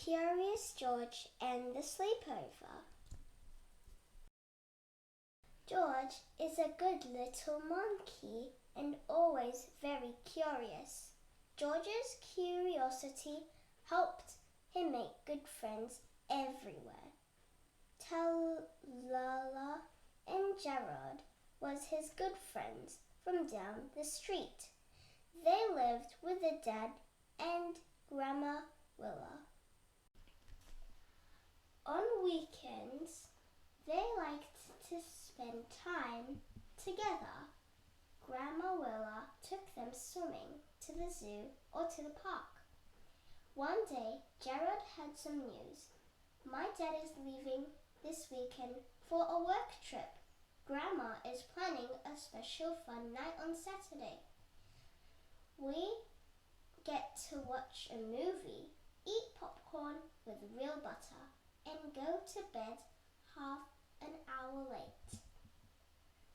Curious George and the Sleepover. George is a good little monkey and always very curious. George's curiosity helped him make good friends everywhere. Tallulah and Gerard was his good friends from down the street. They lived with their dad and Grandma Willa. On weekends, they liked to spend time together. Grandma Willa took them swimming to the zoo or to the park. One day, Gerard had some news. My dad is leaving this weekend for a work trip. Grandma is planning a special fun night on Saturday. We get to watch a movie, eat popcorn with real butter, and go to bed half an hour late.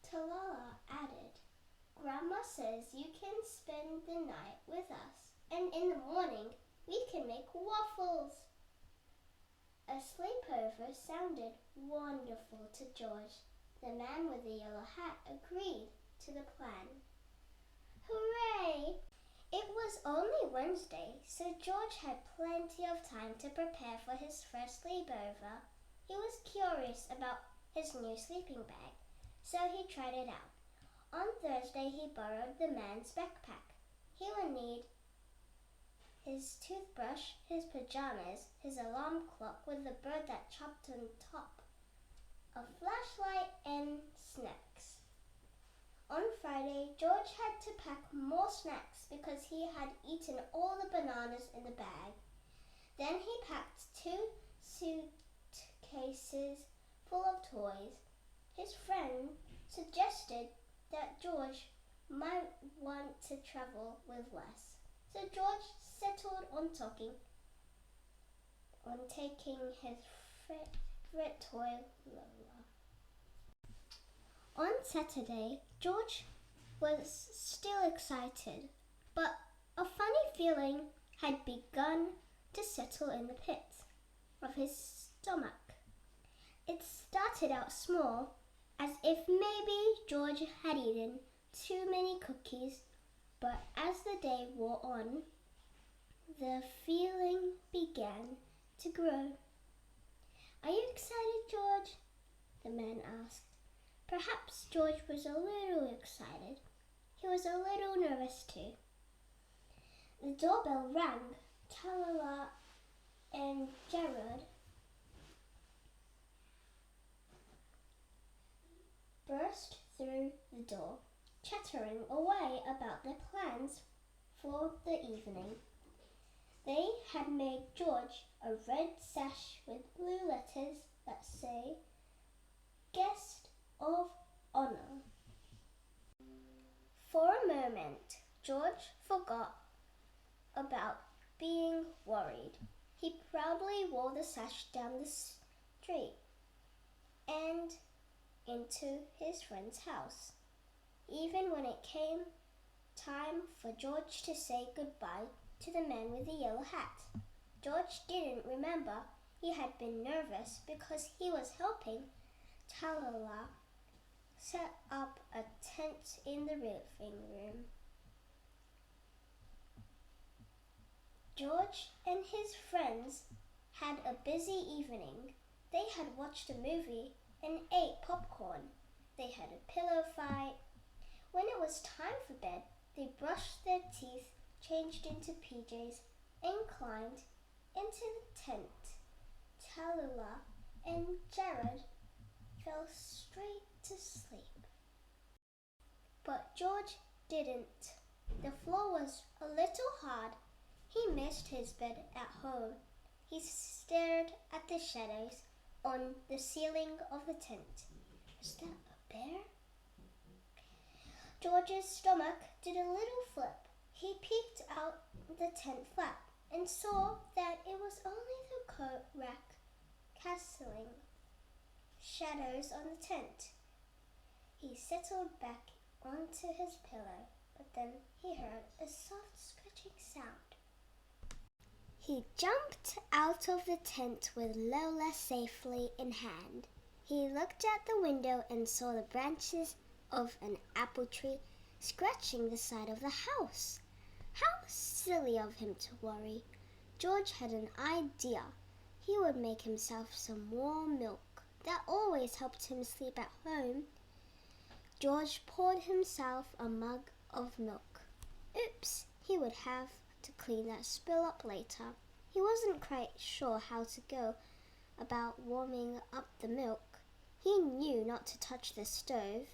Tallulah added, Grandma says you can spend the night with us, and in the morning we can make waffles. A sleepover sounded wonderful to George. The man with the yellow hat agreed to the plan. Hooray! It was only Wednesday, so George had plenty of time to prepare for his first sleepover. He was curious about his new sleeping bag, so he tried it out. On Thursday, he borrowed the man's backpack. He would need his toothbrush, his pajamas, his alarm clock with the bird that chopped on top, a flashlight, and snacks. On Friday, George had to pack more snacks because he had eaten all the bananas in the bag. Then he packed 2 suitcases full of toys. His friend suggested that George might want to travel with less. So George settled on taking his favorite toy, Lola. On Saturday, George was still excited, but a funny feeling had begun to settle in the pit of his stomach. It started out small, as if maybe George had eaten too many cookies, but as the day wore on, the feeling began to grow. Are you excited, George? The man asked. Perhaps George was a little excited. He was a little nervous too. The doorbell rang. Tallulah and Gerard burst through the door, chattering away about their plans for the evening. They had made George a red sash with blue letters that say, Guest of Honor. For a moment, George forgot about being worried. He proudly wore the sash down the street and into his friend's house. Even when it came time for George to say goodbye to the man with the yellow hat, George didn't remember he had been nervous because he was helping Tallulah set up a tent in the living room. George and his friends had a busy evening. They had watched a movie and ate popcorn. They had a pillow fight. When it was time for bed, they brushed their teeth, changed into PJs, and climbed into the tent. Tallulah and Gerard fell straight to sleep. But George didn't. The floor was a little hard. He missed his bed at home. He stared at the shadows on the ceiling of the tent. Was that a bear? George's stomach did a little flip. He peeked out the tent flap and saw that it was only the coat rack casting shadows on the tent. He settled back onto his pillow, but then he heard a soft scratching sound. He jumped out of the tent with Lola safely in hand. He looked at the window and saw the branches of an apple tree scratching the side of the house. How silly of him to worry. George had an idea. He would make himself some warm milk. That always helped him sleep at home. George poured himself a mug of milk. Oops, he would have to clean that spill up later. He wasn't quite sure how to go about warming up the milk. He knew not to touch the stove.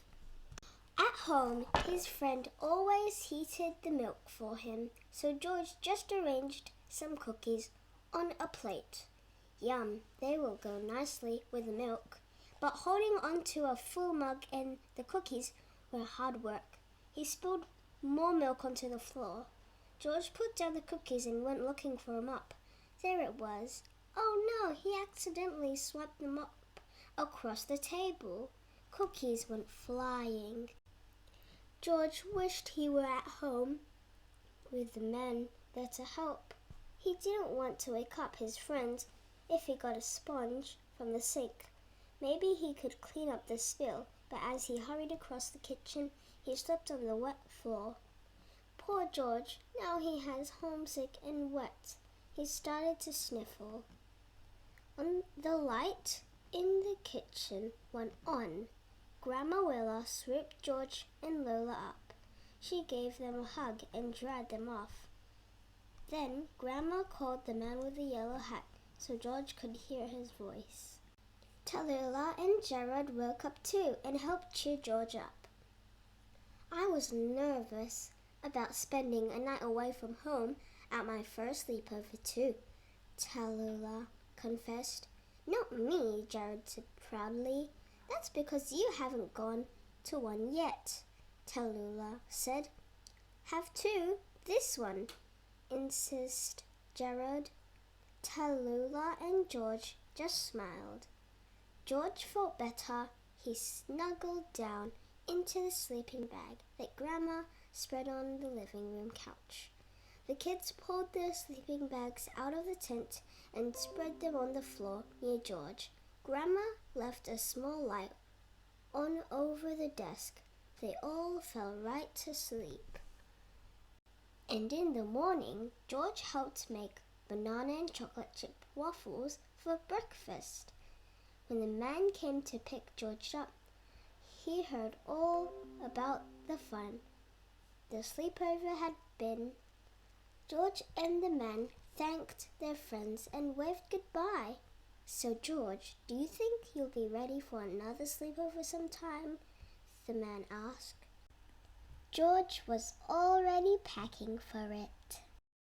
At home, his friend always heated the milk for him, so George just arranged some cookies on a plate. Yum, they will go nicely with the milk. But holding on to a full mug and the cookies were hard work. He spilled more milk onto the floor. George put down the cookies and went looking for a mop. There it was. Oh no, he accidentally swept the mop across the table. Cookies went flying. George wished he were at home with the men there to help. He didn't want to wake up his friends if he got a sponge from the sink. Maybe he could clean up the spill, but as he hurried across the kitchen, he slipped on the wet floor. Poor George, now he was homesick and wet. He started to sniffle. The light in the kitchen went on. Grandma Willa swooped George and Lola up. She gave them a hug and dried them off. Then Grandma called the man with the yellow hat so George could hear his voice. Tallulah and Gerard woke up too and helped cheer George up. I was nervous about spending a night away from home at my first sleepover too, Tallulah confessed. Not me, Gerard said proudly. That's because you haven't gone to one yet, Tallulah said. Have to, this one, insisted Gerard. Tallulah and George just smiled. George felt better. He snuggled down into the sleeping bag that Grandma spread on the living room couch. The kids pulled their sleeping bags out of the tent and spread them on the floor near George. Grandma left a small light on over the desk. They all fell right to sleep. And in the morning, George helped make banana and chocolate chip waffles for breakfast. When the man came to pick George up, he heard all about the fun the sleepover had been. George and the man thanked their friends and waved goodbye. So, George, do you think you'll be ready for another sleepover sometime? The man asked. George was already packing for it.